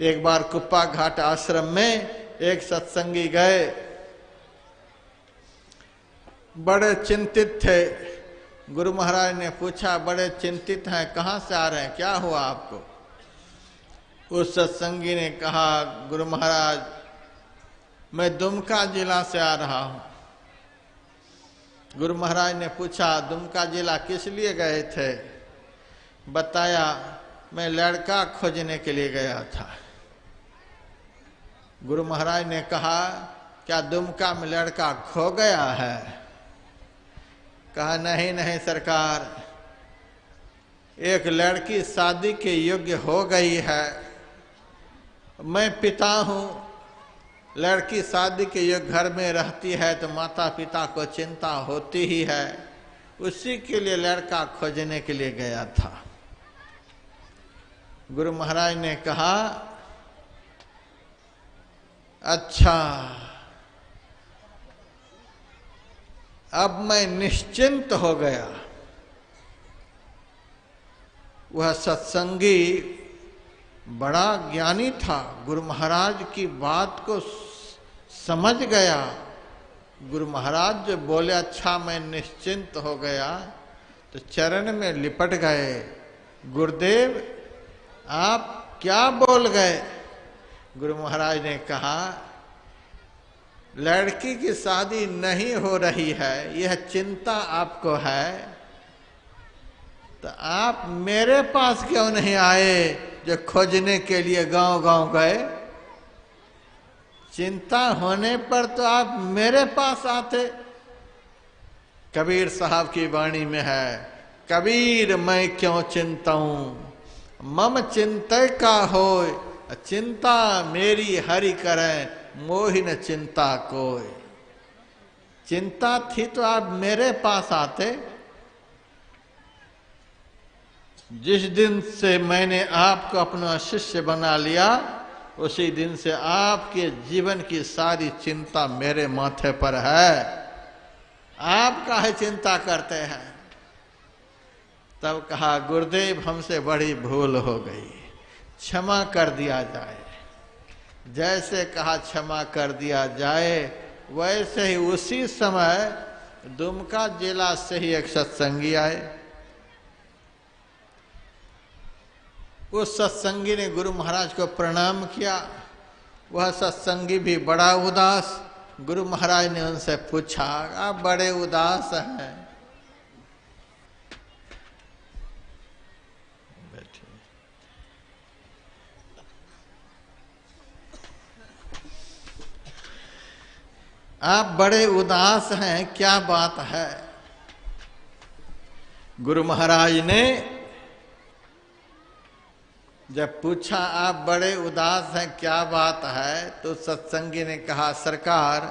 एक बार कुप्पा घाट आश्रम में एक सत्संगी गए, बड़े चिंतित थे। गुरु महाराज ने पूछा, बड़े चिंतित हैं, कहाँ से आ रहे हैं, क्या हुआ आपको? उस सत्संगी ने कहा, गुरु महाराज मैं दुमका जिला से आ रहा हूं। गुरु महाराज ने पूछा, दुमका जिला किस लिए गए थे? बताया, मैं लड़का खोजने के लिए गया था। गुरु महाराज ने कहा, क्या दुमका में लड़का खो गया है? कहा, नहीं नहीं सरकार, एक लड़की शादी के योग्य हो गई है। मैं पिता हूं, लड़की शादी के योग्य घर में रहती है तो माता पिता को चिंता होती ही है, उसी के लिए लड़का खोजने के लिए गया था। गुरु महाराज ने कहा, अच्छा, अब मैं निश्चिंत हो गया। वह सत्संगी बड़ा ज्ञानी था, गुरु महाराज की बात को समझ गया। गुरु महाराज जो बोले, अच्छा मैं निश्चिंत हो गया, तो चरण में लिपट गए। गुरुदेव आप क्या बोल गए? गुरु महाराज ने कहा, लड़की की शादी नहीं हो रही है, यह चिंता आपको है, तो आप मेरे पास क्यों नहीं आए जो खोजने के लिए गांव गांव गए? चिंता होने पर तो आप मेरे पास आते। कबीर साहब की वाणी में है, कबीर मैं क्यों चिंताऊं, मम चिंतय का होय, चिंता मेरी हरि करें, मोहिन चिंता कोय। चिंता थी तो आप मेरे पास आते। जिस दिन से मैंने आपको अपना शिष्य बना लिया, उसी दिन से आपके जीवन की सारी चिंता मेरे माथे पर है। आप काहे चिंता करते हैं? तब कहा, गुरुदेव हमसे बड़ी भूल हो गई, क्षमा कर दिया जाए। जैसे कहा क्षमा कर दिया जाए, वैसे ही उसी समय दुमका जिला से ही एक सत्संगी आए। उस सत्संगी ने गुरु महाराज को प्रणाम किया। वह सत्संगी भी बड़ा उदास। गुरु महाराज ने उनसे पूछा, आप बड़े उदास हैं? आप बड़े उदास हैं, क्या बात है? गुरु महाराज ने जब पूछा, आप बड़े उदास हैं, क्या बात है? तो सत्संगी ने कहा, सरकार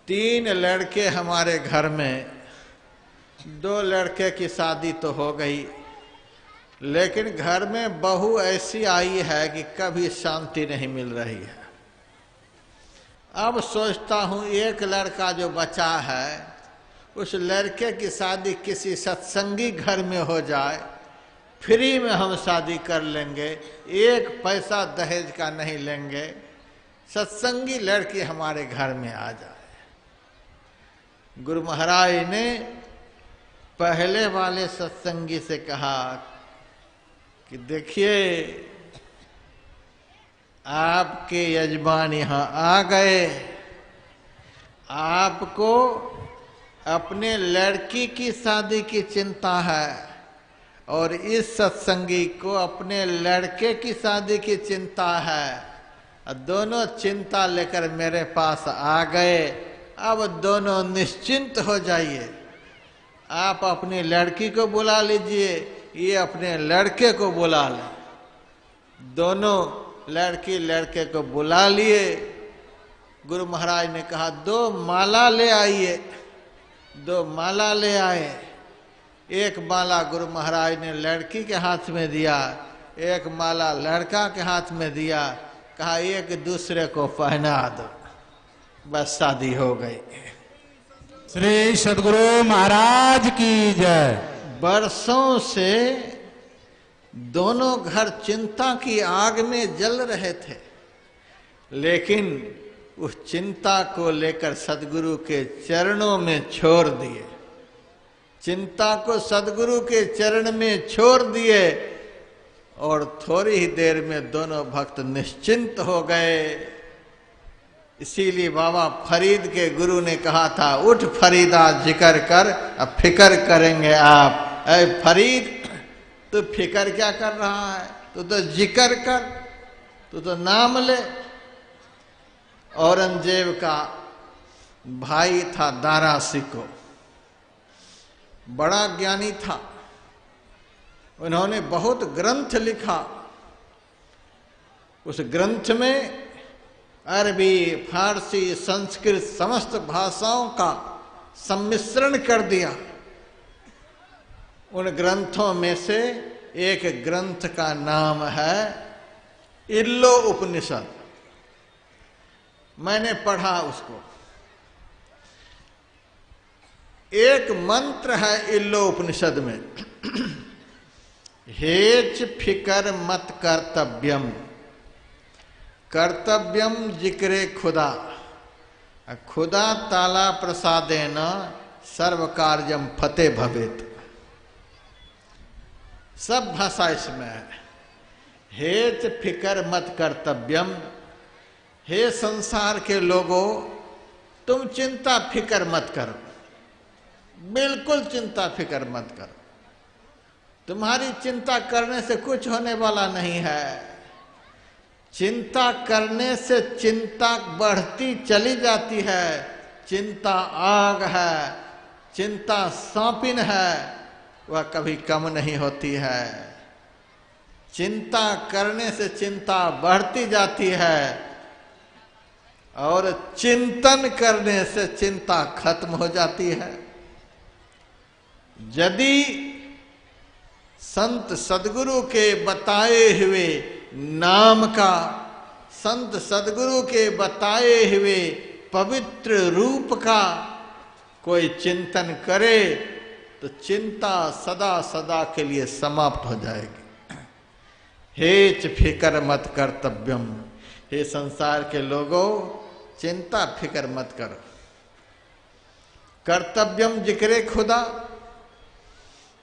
3 लड़के हमारे घर में, 2 लड़के की शादी तो हो गई, लेकिन घर में बहू ऐसी आई है कि कभी शांति नहीं मिल रही है। अब सोचता हूं एक लड़का जो बचा है, उस लड़के की शादी किसी सत्संगी घर में हो जाए, फ्री में हम शादी कर लेंगे, 1 पैसा दहेज का नहीं लेंगे, सत्संगी लड़की हमारे घर में आ जाए। गुरु महाराज ने पहले वाले सत्संगी से कहा कि देखिए, आपके यजमान यहाँ आ गए, आपको अपने लड़की की शादी की चिंता है और इस सत्संगी को अपने लड़के की शादी की चिंता है। दोनों चिंता लेकर मेरे पास आ गए। अब दोनों निश्चिंत हो जाइए। आप अपनी लड़की को बुला लीजिए, ये अपने लड़के को बुला ले। दोनों लड़की लड़के को बुला लिए। गुरु महाराज ने कहा, 2 माला ले आइए। 2 माला ले आए। 1 माला गुरु महाराज ने लड़की के हाथ में दिया, 1 माला लड़का के हाथ में दिया। कहा, एक दूसरे को पहना दो, बस शादी हो गई। श्री सद्गुरु महाराज की जय। बरसों से दोनों घर चिंता की आग में जल रहे थे, लेकिन उस चिंता को लेकर सदगुरु के चरणों में छोड़ दिए। चिंता को सदगुरु के चरण में छोड़ दिए और थोड़ी ही देर में दोनों भक्त निश्चिंत हो गए। इसीलिए बाबा फरीद के गुरु ने कहा था, उठ फरीदा जिक्र कर, अब फिक्र करेंगे आप। ऐ फरीद, तू फिक्र क्या कर रहा है? तू तो जिक्र कर, तू तो नाम ले। औरंगजेब का भाई था दारा सिको, बड़ा ज्ञानी था। उन्होंने बहुत ग्रंथ लिखा। उस ग्रंथ में अरबी, फारसी, संस्कृत समस्त भाषाओं का सम्मिश्रण कर दिया। उन ग्रंथों में से एक ग्रंथ का नाम है इल्लो उपनिषद। मैंने पढ़ा उसको। एक मंत्र है इल्लो उपनिषद में, हेच फिकर मत कर्तव्यम, कर्तव्यम जिक्रे खुदा, खुदा ताला प्रसादेन सर्व कार्यम फते भवेत। सब भाषा इसमें है। हेच फिकर मत कर्तव्यम, हे संसार के लोगों, तुम चिंता फिकर मत करो, बिल्कुल चिंता फिकर मत करो। तुम्हारी चिंता करने से कुछ होने वाला नहीं है। चिंता करने से चिंता बढ़ती चली जाती है। चिंता आग है, चिंता सांपिन है, वह कभी कम नहीं होती है। चिंता करने से चिंता बढ़ती जाती है और चिंतन करने से चिंता खत्म हो जाती है। यदि संत सदगुरु के बताए हुए नाम का, संत सदगुरु के बताए हुए पवित्र रूप का कोई चिंतन करे तो चिंता सदा सदा के लिए समाप्त हो जाएगी। हेच फिकर मत कर्तव्यम, हे संसार के लोगों, चिंता फिकर मत करो। कर्तव्यम जिक्रे खुदा,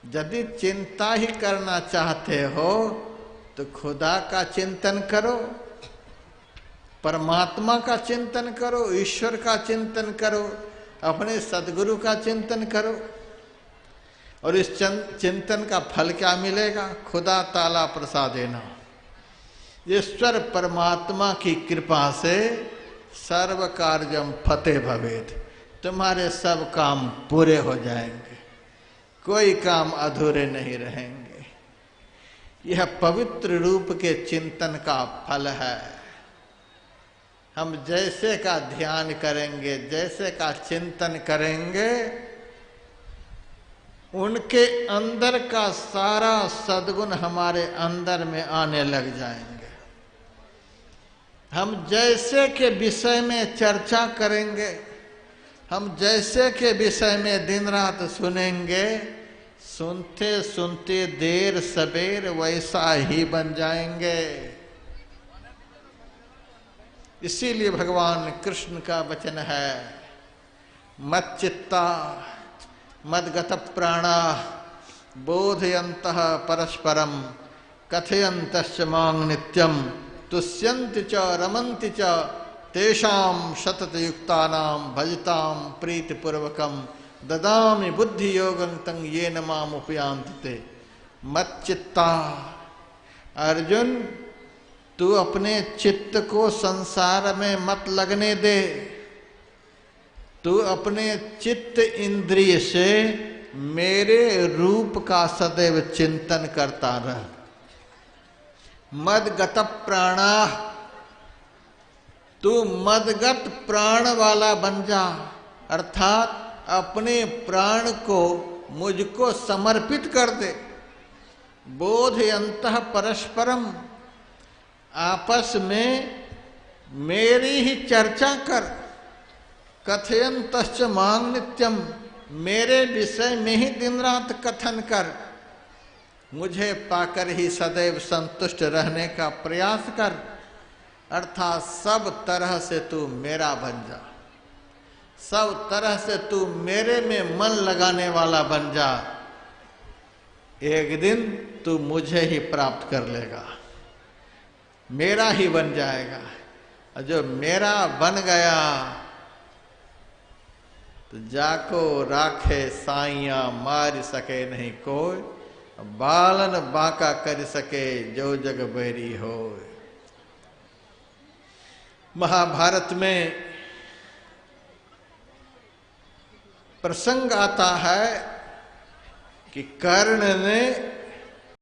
यदि चिंता ही करना चाहते हो तो खुदा का चिंतन करो, परमात्मा का चिंतन करो, ईश्वर का चिंतन करो, अपने सदगुरु का चिंतन करो। और इस चिंतन का फल क्या मिलेगा? खुदा ताला प्रसादेना, ईश्वर परमात्मा की कृपा से सर्व कार्यम फतेह भवेत, तुम्हारे सब काम पूरे हो जाएंगे, कोई काम अधूरे नहीं रहेंगे। यह पवित्र रूप के चिंतन का फल है। हम जैसे का ध्यान करेंगे, जैसे का चिंतन करेंगे, उनके अंदर का सारा सद्गुण हमारे अंदर में आने लग जाएंगे। हम जैसे के विषय में चर्चा करेंगे, हम जैसे के विषय में दिन रात सुनेंगे, सुनते सुनते देर सबेर वैसा ही बन जाएंगे। इसीलिए भगवान कृष्ण का वचन है, मच्चित्ता मद्गत प्राणा बोधयन्तः परस्परम कथयन्तश्च मां नित्यम तुष्यन्ति च रमन्ति च तेषां सततयुक्तानां भजतां प्रीतिपूर्वकं ददामि बुद्धि योगं तं येन माम उपयान्ति ते। मच्चित्ता, अर्जुन तू अपने चित्त को संसार में मत लगने दे। तू अपने चित्त इंद्रिय से मेरे रूप का सदैव चिंतन करता रह। मदगत प्राणा, तू मदगत प्राण वाला बन जा, अर्थात अपने प्राण को मुझको समर्पित कर दे। बोधयन्तः परस्परम, आपस में मेरी ही चर्चा कर। कथयन्तश्च मां नित्यम, मेरे विषय में ही दिन रात कथन कर। मुझे पाकर ही सदैव संतुष्ट रहने का प्रयास कर, अर्थात सब तरह से तू मेरा बन जा, सब तरह से तू मेरे में मन लगाने वाला बन जा। एक दिन तू मुझे ही प्राप्त कर लेगा, मेरा ही बन जाएगा। और जो मेरा बन गया तो जाको राखे साइया मार सके नहीं कोई, बालन बांका कर सके जो जग बैरी हो। महाभारत में प्रसंग आता है कि कर्ण ने